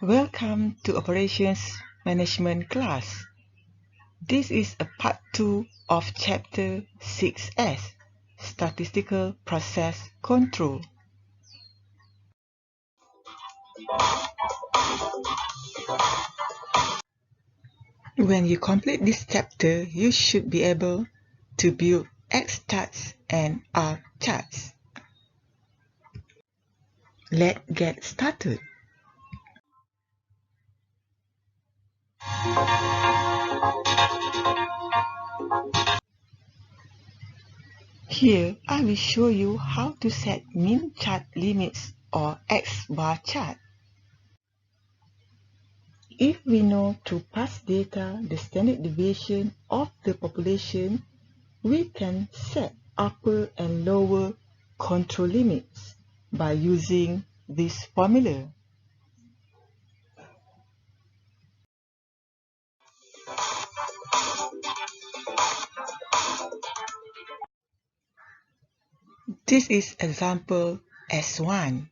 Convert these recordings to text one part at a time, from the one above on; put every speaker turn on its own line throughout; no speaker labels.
Welcome to Operations Management class. This is a part 2 of Chapter 6S, Statistical Process Control. When you complete this chapter, you should be able to build X charts and R charts. Let's get started. Here, I will show you how to set mean chart limits or X bar chart. If we know through past data the standard deviation of the population, we can set upper and lower control limits by using this formula. This is example S1.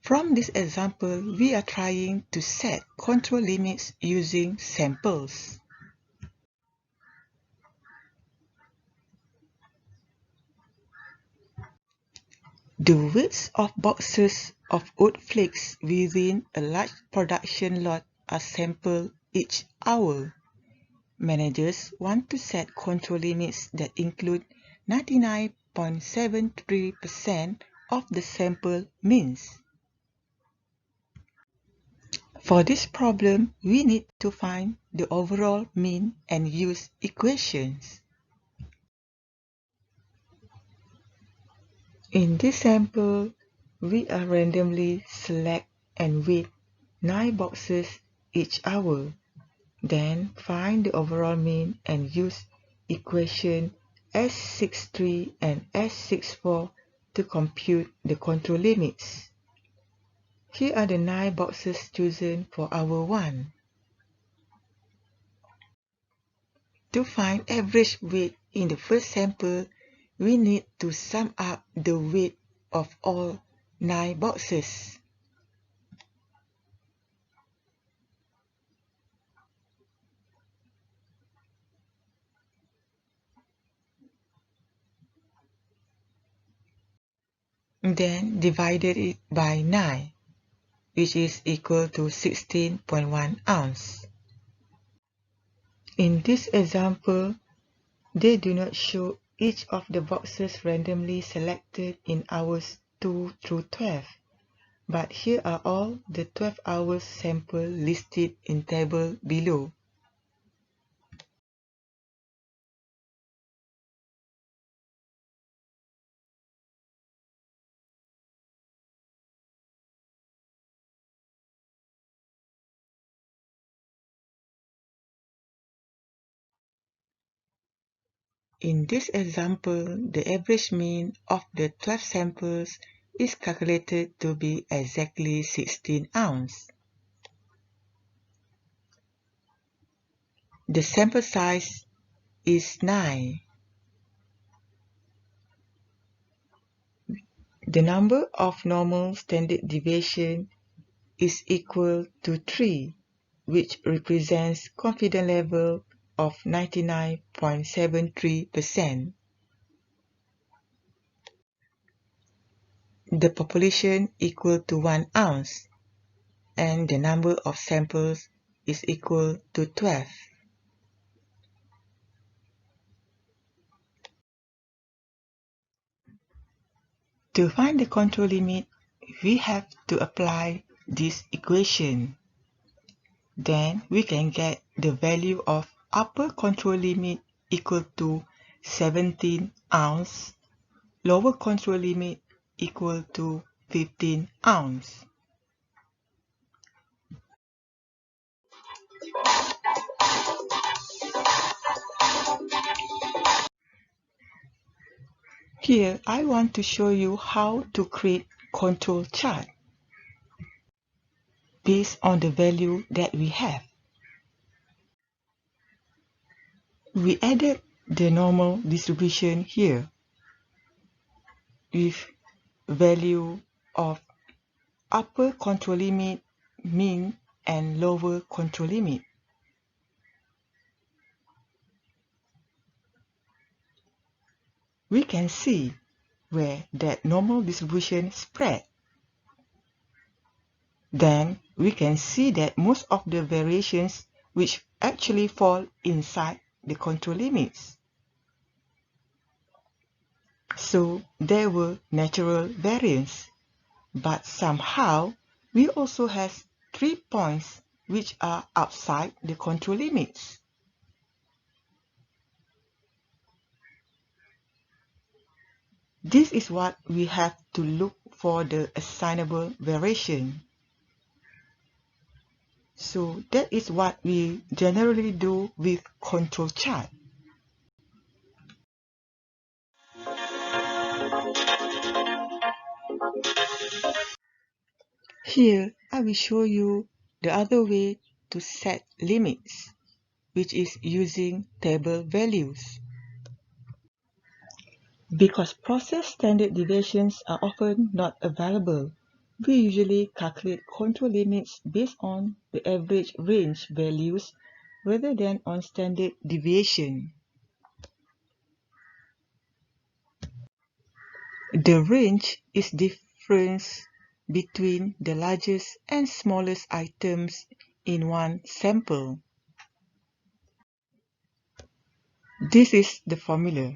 From this example, we are trying to set control limits using samples. The widths of boxes of oat flakes within a large production lot are sampled each hour. Managers want to set control limits that include 99.73% of the sample means. For this problem, we need to find the overall mean and use equations. In this sample, we are randomly select and weight 9 boxes each hour. Then find the overall mean and use equation S63 and S64 to compute the control limits. Here are the 9 boxes chosen for hour 1. To find average weight in the first sample, we need to sum up the weight of all 9 boxes. Then divided it by 9, which is equal to 16.1 ounce. In this example, they do not show each of the boxes randomly selected in hours 2 through 12, but here are all the 12 hours sample listed in table below. In this example, the average mean of the 12 samples is calculated to be exactly 16 ounce. The sample size is 9. The number of normal standard deviation is equal to 3, which represents confidence level of 99.73%. The population equal to 1 ounce, and the number of samples is equal to 12. To find the control limit, we have to apply this equation. Then we can get the value of upper control limit equal to 17 ounce, lower control limit equal to 15 ounce. Here I want to show you how to create control chart based on the value that we have. We added the normal distribution here with value of upper control limit, mean, and lower control limit. We can see where that normal distribution spread. Then we can see that most of the variations which actually fall inside the control limits. So there were natural variance, but somehow we also have 3 points which are outside the control limits. This is what we have to look for the assignable variation. So that is what we generally do with control chart. Here I will show you the other way to set limits, which is using table values. Because process standard deviations are often not available, we usually calculate control limits based on the average range values rather than on standard deviation. The range is difference between the largest and smallest items in one sample. This is the formula.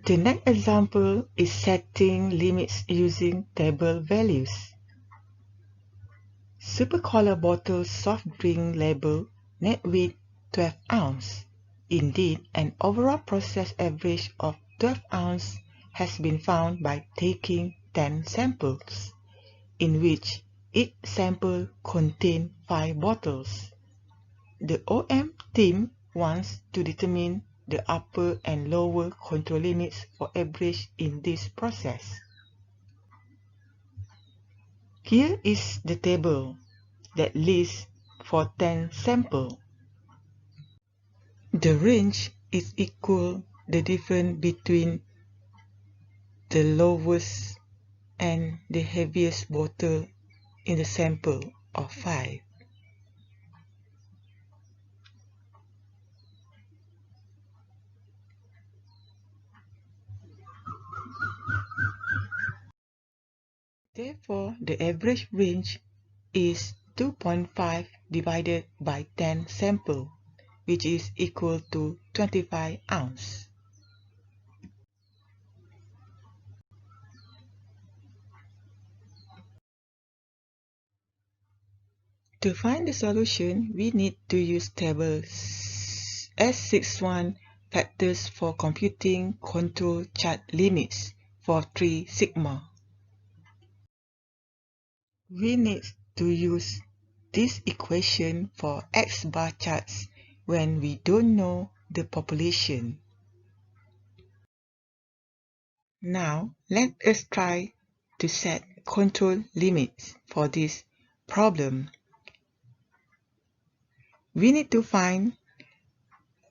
The next example is setting limits using table values. Supercola bottle soft drink label net weight 12 ounce. Indeed, an overall process average of 12 ounce has been found by taking 10 samples, in which each sample contained 5 bottles. The OM team wants to determine the upper and lower control limits for average in this process. Here is the table that lists for 10 samples. The range is equal the difference between the lowest and the heaviest bottle in the sample of 5. Therefore, the average range is 2.5 divided by 10 sample, which is equal to 25 ounce. To find the solution, we need to use table S61 factors for computing control chart limits for 3 sigma. We need to use this equation for X bar charts when we don't know the population. Now, let us try to set control limits for this problem. We need to find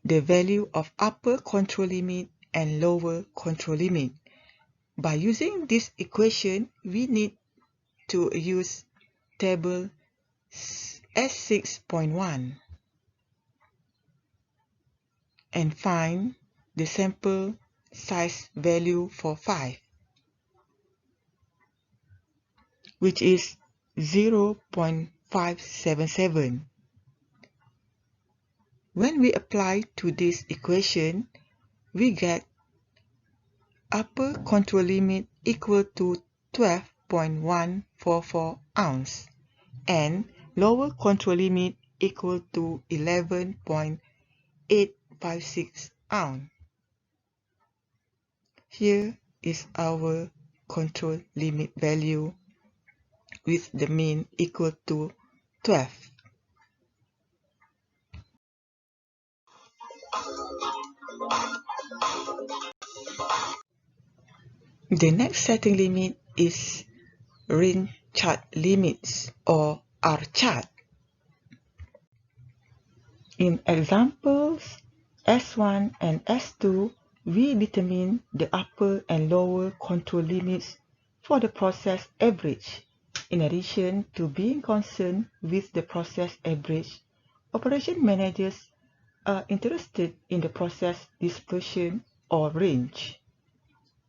the value of upper control limit and lower control limit. By using this equation, we need to use table S6.1 and find the sample size value for 5, which is 0.577. When we apply to this equation, we get upper control limit equal to 12.144 ounce and lower control limit equal to 11.856 ounce. Here is our control limit value with the mean equal to 12. The next setting limit is range chart limits or R chart. In examples S1 and S2, we determine the upper and lower control limits for the process average. In addition to being concerned with the process average, operation managers are interested in the process dispersion or range.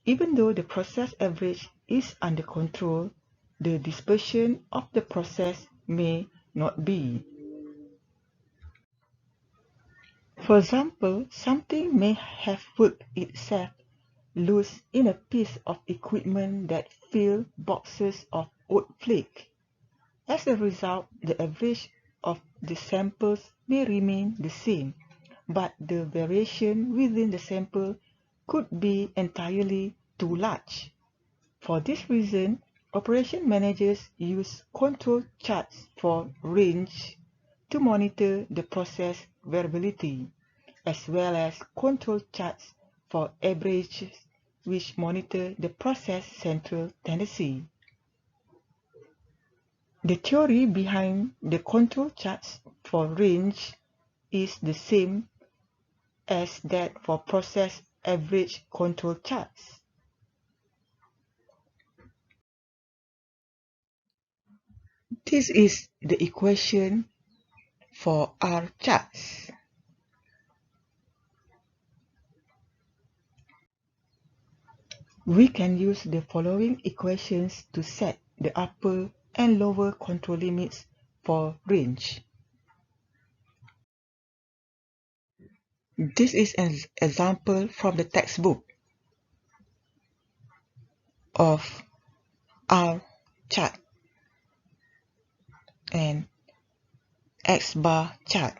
Even though the process average is under control, the dispersion of the process may not be. For example, something may have worked itself loose in a piece of equipment that filled boxes of oat flake. As a result, the average of the samples may remain the same, but the variation within the sample could be entirely too large. For this reason, operation managers use control charts for range to monitor the process variability, as well as control charts for averages which monitor the process central tendency. The theory behind the control charts for range is the same as that for process average control charts. This is the equation for R charts. We can use the following equations to set the upper and lower control limits for range. This is an example from the textbook of R chart and X bar chart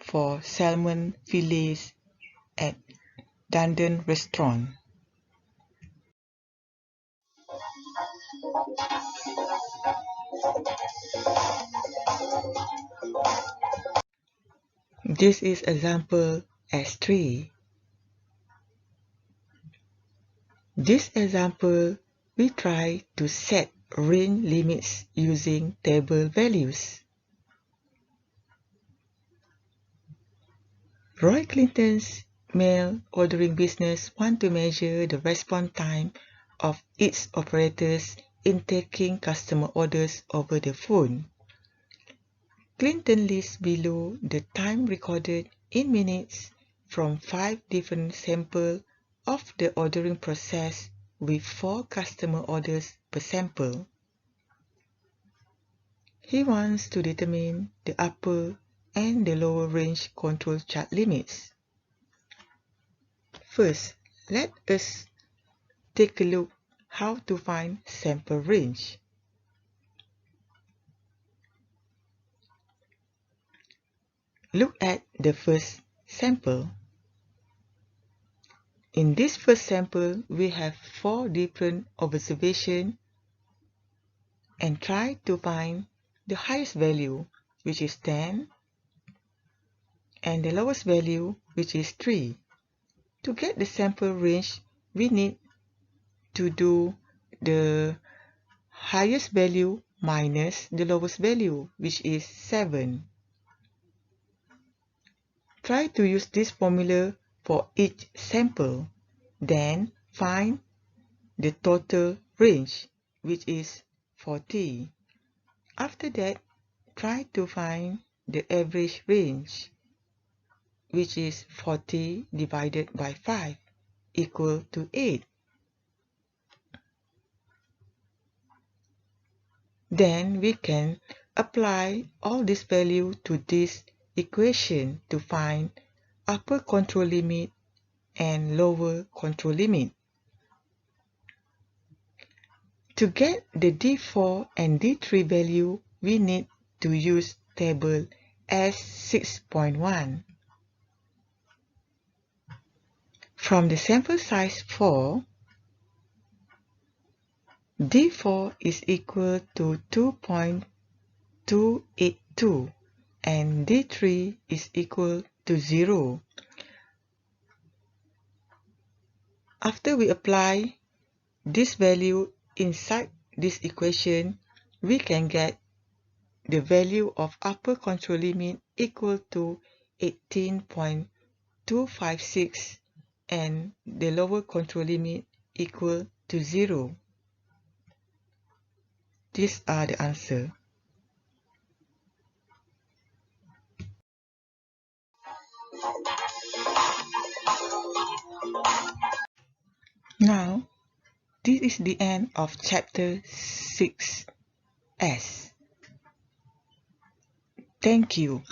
for salmon fillets at Dundon restaurant. This is example S3. This example, we try to set range limits using table values. Roy Clinton's mail ordering business wants to measure the response time of its operators in taking customer orders over the phone. Clinton lists below the time recorded in minutes from 5 different samples of the ordering process with 4 customer orders per sample. He wants to determine the upper and the lower range control chart limits. First, let us take a look how to find sample range. Look at the first sample. In this first sample, we have 4 different observations and try to find the highest value, which is 10, and the lowest value, which is 3. To get the sample range, we need to do the highest value minus the lowest value, which is 7. Try to use this formula for each sample, then find the total range, which is 40. After that, try to find the average range, which is 40 divided by 5, equal to 8. Then we can apply all this value to this equation to find upper control limit and lower control limit. To get the D4 and D3 value, we need to use table S6.1. From the sample size 4, D4 is equal to 2.282 and D3 is equal to 0. After we apply this value inside this equation, we can get the value of upper control limit equal to 18.256 and the lower control limit equal to 0. These are the answers. Now, this is the end of chapter 6S. Thank you.